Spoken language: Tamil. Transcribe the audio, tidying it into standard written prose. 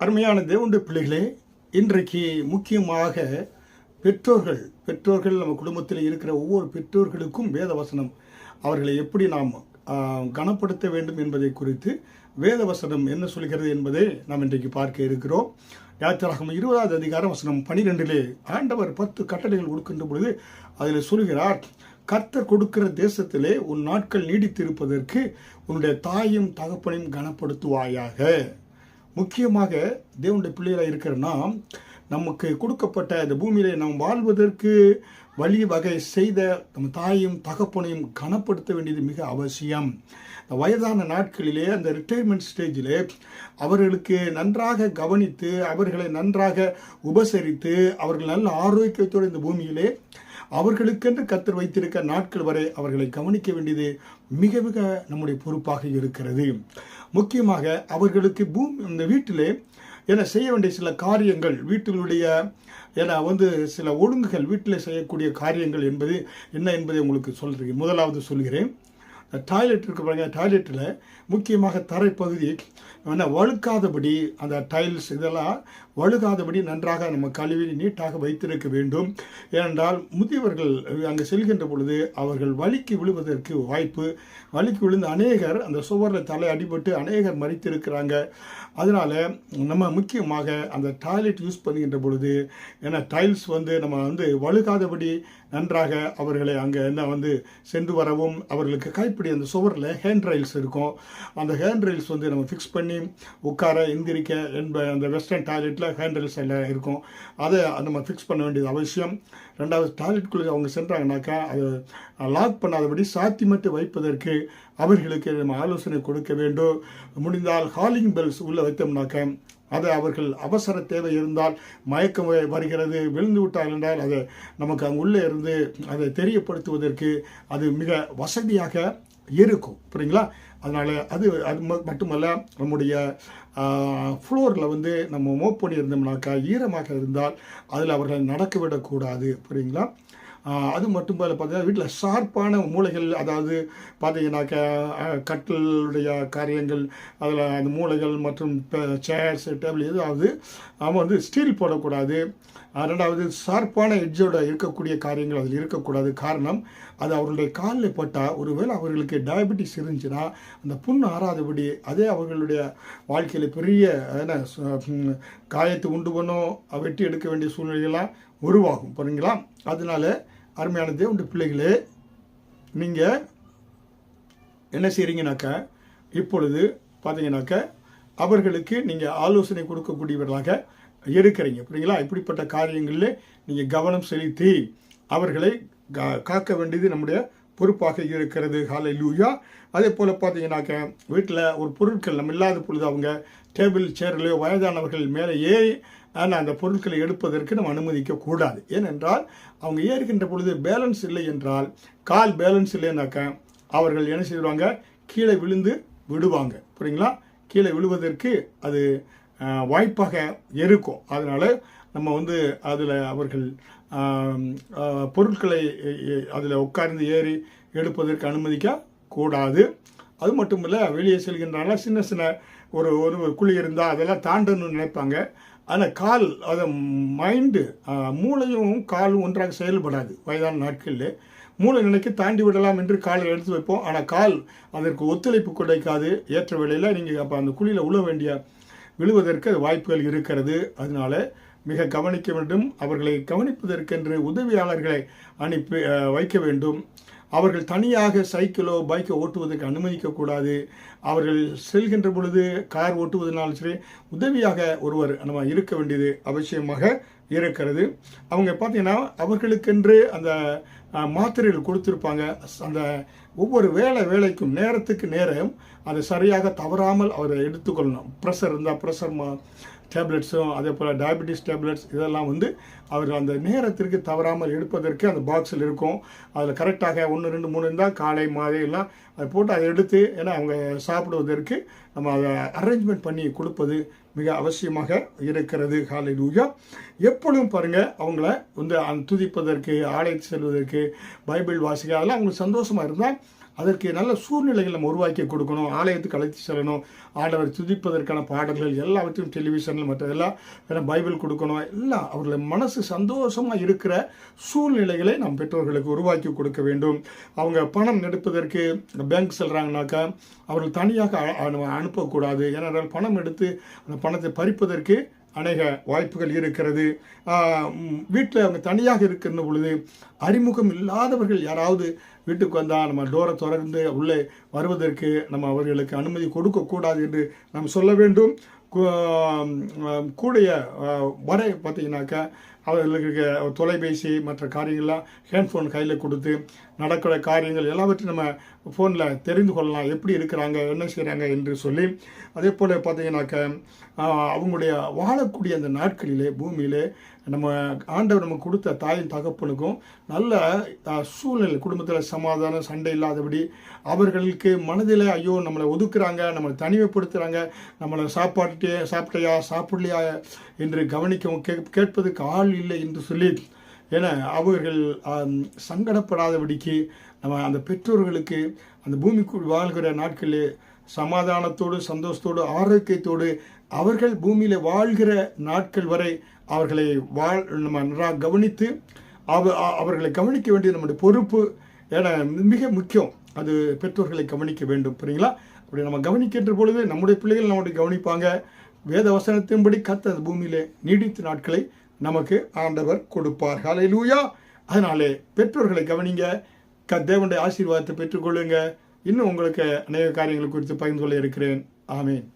அருமையான தேவனுடைய பிள்ளைகளே, இன்றைக்கு முக்கியமாக பெற்றோர்கள் நம்ம குடும்பத்தில் இருக்கிற ஒவ்வொரு பெற்றோர்களுக்கும் வேதவசனம் அவர்களை எப்படி நாம் கனப்படுத்த வேண்டும் என்பதை குறித்து வேதவசனம் என்ன சொல்கிறது என்பதை நாம் இன்றைக்கு பார்க்க இருக்கிறோம். யாத்திராகமம் 20வது அதிகாரம் வசனம் 12 ஆண்டவர் 10 கட்டளைகள் கொடுக்கின்ற பொழுது அதில் சொல்கிறார், கர்த்தர் கொடுக்கிற தேசத்திலே உன் நாட்கள் நீடித்திருப்பதற்கு உன்னுடைய தாயும் தகப்பனையும் கனப்படுத்துவாயாக. முக்கியமாக தேவனுடைய பிள்ளைகளாக இருக்கிற நாம் நமக்கு கொடுக்கப்பட்ட இந்த பூமியிலே நாம் வாழ்வதற்கு வழி வகை செய்த நம்ம தாயும் தகப்பனையும் கனப்படுத்த வேண்டியது மிக அவசியம். வயதான நாட்களிலே அந்த ரிட்டையர்மெண்ட் ஸ்டேஜிலே அவர்களுக்கு நன்றாக கவனித்து அவர்களை நன்றாக உபசரித்து அவர்கள் நல்ல ஆரோக்கியத்தோடு இந்த பூமியிலே அவர்களுக்கென்று கர்த்தர் வைத்திருக்க நாட்கள் வரை அவர்களை கவனிக்க வேண்டியது மிக மிக நம்முடைய பொறுப்பாக இருக்கிறது. முக்கியமாக அவர்களுக்கு இந்த வீட்டிலே என செய்ய வேண்டிய சில காரியங்கள், வீட்டினுடைய சில ஒழுங்குகள், வீட்டில் செய்யக்கூடிய காரியங்கள் என்பது என்ன என்பதை உங்களுக்கு சொல்கிறேன். முதலாவது சொல்கிறேன், டாய்லெட் இருக்க பாருங்க. டாய்லெட்டில் முக்கியமாக தரைப்பகுதி வழுக்காதபடி, அந்த டைல்ஸ் இதெல்லாம் வழுகாதபடி நன்றாக நம்ம கழுவி நீட்டாக வைத்திருக்க வேண்டும். ஏனென்றால் முதியவர்கள் அங்கே செல்கின்ற பொழுது அவர்கள் வலிக்கு விழுவதற்கு வாய்ப்பு. வலிக்கு விழுந்து அநேகர் அந்த சுவரில் தலை அடிபட்டு அநேகர் மரித்திருக்கிறாங்க. அதனால் நம்ம முக்கியமாக அந்த டாய்லெட் யூஸ் பண்ணுகின்ற பொழுது டைல்ஸ் நம்ம வழுகாதபடி நன்றாக அவர்களை அங்கே சென்று வரவும், அவர்களுக்கு கைப்பிடி அந்த சுவரில் ஹேண்ட் ரயில்ஸ் இருக்கும். அந்த ஹேண்ட் ரயில்ஸ் நம்ம ஃபிக்ஸ் பண்ணி உட்கார எந்திரிக்க அந்த வெஸ்டர்ன் டாய்லெட்டில் ஹேண்ட் ரயில்ஸ் எல்லாம் இருக்கும். அதை நம்ம ஃபிக்ஸ் பண்ண வேண்டியது அவசியம். ரெண்டாவது, டாய்லெட்டுக்குள்ளே அவங்க சென்றாங்கனாக்கா அதை லாக் பண்ணாதபடி சாத்தி மட்டும் வைப்பதற்கு அவர்களுக்கு நம்ம ஆலோசனை கொடுக்க வேண்டும். முடிந்தால் ஹாலிங் பெல்ஸ் உள்ளே வைத்தோம்னாக்க அதை அவர்கள் அவசர தேவை இருந்தால், மயக்கம் வருகிறது, விழுந்து விட்டார்கள் என்றால் அதை நமக்கு அங்கே உள்ளே இருந்து அதை தெரியப்படுத்துவதற்கு அது மிக வசதியாக இருக்கும். புரியுங்களா? அதனால் அது மட்டுமல்ல, நம்முடைய ஃப்ளோரில் நம்ம மோப் பண்ணி இருந்தோம்னாக்கா ஈரமாக இருந்தால் அதில் அவர்களை நடக்க விடக்கூடாது. புரியுங்களா? அது மட்டும் போல பார்த்தீங்கன்னா வீட்டில் ஷார்ப்பான மூளைகள், அதாவது பார்த்தீங்கன்னாக்கா கட்டிலுடைய காரியங்கள், அதில் அந்த மூளைகள் மற்றும் சேர்ஸ் டேபிள் எதாவது அவன் ஸ்டீல் போடக்கூடாது. ரெண்டாவது, ஷார்ப்பான எட்ஜோட இருக்கக்கூடிய காரியங்கள் அதில் இருக்கக்கூடாது. காரணம், அது அவர்களுடைய காலில் பட்டால் ஒருவேளை அவர்களுக்கு டயபெட்டிஸ் இருந்துச்சுன்னா அந்த புண் ஆறாதபடி அதே அவர்களுடைய வாழ்க்கையில் பெரிய காயத்தை உண்டு பண்ணும், வெட்டி எடுக்க வேண்டிய சூழ்நிலைகள்லாம் உருவாகும். பாருங்களா? அதனால அருமையான தேவனுடைய பிள்ளைகளே, நீங்கள் என்ன செய்கிறீங்கனாக்கா, இப்பொழுது பார்த்தீங்கன்னாக்கா அவர்களுக்கு நீங்கள் ஆலோசனை கொடுக்கக்கூடியவர்களாக இருக்கிறீங்க. புரியுங்களா? இப்படிப்பட்ட காரியங்களில் நீங்கள் கவனம் செலுத்தி அவர்களை காக்க வேண்டியது நம்முடைய பொறுப்பாக இருக்கிறது. ஹல்லேலூயா. அதே போல் பார்த்தீங்கன்னாக்க வீட்டில் ஒரு பொருட்கள் நம்ம இல்லாத பொழுது அவங்க டேபிள் சேர்லையோ வயதானவர்கள் மேலே ஏறி அந்த பொருட்களை எடுப்பதற்கு நம்ம அனுமதிக்கக்கூடாது. ஏனென்றால் அவங்க ஏறுகின்ற பொழுது பேலன்ஸ் இல்லை என்றால், கால் பேலன்ஸ் இல்லைன்னாக்க அவர்கள் என்ன செய்வாங்க, கீழே விழுந்து விடுவாங்க. புரியுங்களா? கீழே விழுவதற்கு அது வாய்ப்பாக இருக்கும். அதனால் நம்ம அதில் அவர்கள் பொருட்களை அதில் உட்கார்ந்து ஏறி எடுப்பதற்கு அனுமதிக்க கூடாது. அது மட்டும் இல்லை, வெளியே செல்கின்றனால சின்ன சின்ன ஒரு குழி இருந்தால் அதெல்லாம் தாண்டணும்னு நினைப்பாங்க. ஆனால் கால், அதை மைண்டு, மூளையும் காலும் ஒன்றாக செயல்படாது. வயதான நாட்களில் மூளை நினைக்க தாண்டி விடலாம் என்று காலை எடுத்து வைப்போம். ஆனால் கால் அதற்கு ஒத்துழைப்பு கிடைக்காது. ஏற்ற வேளையில் நீங்கள் அப்போ அந்த குழியில் விழுவதற்கு வாய்ப்புகள் இருக்கிறது. அதனால மிக கவனிக்க வேண்டும். அவர்களை கவனிப்பதற்கென்று உதவியாளர்களை அனுப்பி வைக்க வேண்டும். அவர்கள் தனியாக சைக்கிளோ பைக்கோ ஓட்டுவதற்கு அனுமதிக்கக்கூடாது. அவர்கள் செல்கின்ற பொழுது கார் ஓட்டுவதனாலும் சரி, உதவியாக ஒருவர் நம்ம இருக்க வேண்டியது அவசியமாக இருக்கிறது. அவங்க பார்த்தீங்கன்னா அவர்களுக்கென்று அந்த மாத்திரைகள் கொடுத்துருப்பாங்க. அந்த ஒவ்வொரு வேலைக்கும் நேரத்துக்கு நேரம் அதை சரியாக தவறாமல் அவரை எடுத்துக்கொள்ளணும். ப்ரெஷர் இருந்தால் ப்ரெஷர் டேப்லெட்ஸும், அதே போல் டயபெட்டிஸ் டேப்லெட்ஸ் இதெல்லாம் அவர்கள் அந்த நேரத்திற்கு தவறாமல் எடுப்பதற்கு அந்த பாக்ஸில் இருக்கும். அதில் கரெக்டாக 1, 2, 3 இருந்தால் காலை மாலை எல்லாம் அதை போட்டு அதை எடுத்து அவங்க சாப்பிடுவதற்கு நம்ம அதை அரேஞ்ச்மெண்ட் பண்ணி கொடுப்பது மிக அவசியமாக இருக்கிறது. ஹல்லேலூயா. எப்பொழுதும் பாருங்கள், அவங்கள துதிப்பதற்கு, ஆலயத்து செல்வதற்கு, பைபிள் வாசிக்க, அதெல்லாம் அவங்களுக்கு சந்தோஷமாக இருந்தால் அதற்கு நல்ல சூழ்நிலைகள் நம்ம உருவாக்கி கொடுக்கணும். ஆலயத்துக்கு அழைத்து செல்லணும். ஆண்டவர் துதிப்பதற்கான பாடல்கள் எல்லாவற்றையும் டெலிவிஷனில் மற்றதெல்லாம் பைபிள் கொடுக்கணும். எல்லாம் அவர்களை மனசு சந்தோஷமாக இருக்கிற சூழ்நிலைகளை நாம் பெற்றோர்களுக்கு உருவாக்கி கொடுக்க வேண்டும். அவங்க பணம் எடுப்பதற்கு பேங்க் செல்கிறாங்கனாக்கா அவர்கள் தனியாக அனுப்பக்கூடாது. ஏனென்றால் பணம் எடுத்து அந்த பணத்தை பறிப்பதற்கு அநேக வாய்ப்புகள் இருக்கிறது. வீட்டில் அவங்க தனியாக இருக்கிற பொழுது அறிமுகம் இல்லாதவர்கள் யாராவது வீட்டுக்கு வந்தால் நம்ம டோரை திறந்து உள்ளே வருவதற்கு நம்ம அவர்களுக்கு அனுமதி கொடுக்கக்கூடாது என்று நாம் சொல்ல வேண்டும். கூடிய வரை பார்த்தீங்கன்னாக்கா அவர்களுக்கு தொலைபேசி மற்ற காரியங்கள்லாம் ஹேண்ட்ஃபோன் கையில் கொடுத்து நடக்கிற காரியங்கள் எல்லாவற்றையும் நம்ம ஃபோனில் தெரிந்து கொள்ளலாம், எப்படி இருக்கிறாங்க என்ன செய்கிறாங்க என்று சொல்லி. அதே போல் பார்த்தீங்கன்னாக்கா அவங்களுடைய வாழக்கூடிய அந்த நாட்களிலே பூமியிலே நம்ம ஆண்டவர் நமக்கு கொடுத்த தாயின் தகப்பனுக்கும் நல்ல சூழ்நிலை, குடும்பத்தில் சமாதானம் சண்டை இல்லாதபடி அவர்களுக்கு மனதில் ஐயோ நம்மளை ஒதுக்குறாங்க, நம்மளை தனிமைப்படுத்துகிறாங்க, நம்மளை சாப்பிட்டையா சாப்பிடலையா என்று கவனிக்கவும் கேட்பதுக்கு ஆள் இல்லை என்று சொல்லி ஏன்னா அவர்கள் சங்கடப்படாதபடிக்கு நம்ம அந்த பெற்றோர்களுக்கு அந்த பூமிக்குள் வாழ்கிற நாட்களிலே சமாதானத்தோடு சந்தோஷத்தோடு ஆரோக்கியத்தோடு அவர்கள் பூமியில் வாழ்கிற நாட்கள் வரை அவர்களை நம்ம கவனித்து அவர்களை கவனிக்க வேண்டியது நம்முடைய பொறுப்பு. ஏன்னா மிக முக்கியம், அது பெற்றோர்களை கவனிக்க வேண்டும். புரியுங்களா? அப்படி நம்ம கவனிக்கின்ற பொழுது நம்முடைய பிள்ளைகள் நம்முடைய கவனிப்பாங்க. வேத வசனத்தின்படி கர்த்தர் அந்த பூமியிலே நீடித்த நாட்களை நமக்கு ஆண்டவர் கொடுப்பார். ஹல்லேலூயா. அதனாலே பெற்றோர்களை கவனிங்க, தேவனுடைய ஆசீர்வாதத்தை பெற்றுக்கொள்ளுங்க. இன்னும் உங்களுக்கு அநேக காரியங்கள் குறித்து பகிர்ந்து கொள்ள இருக்கிறேன். ஆமேன்.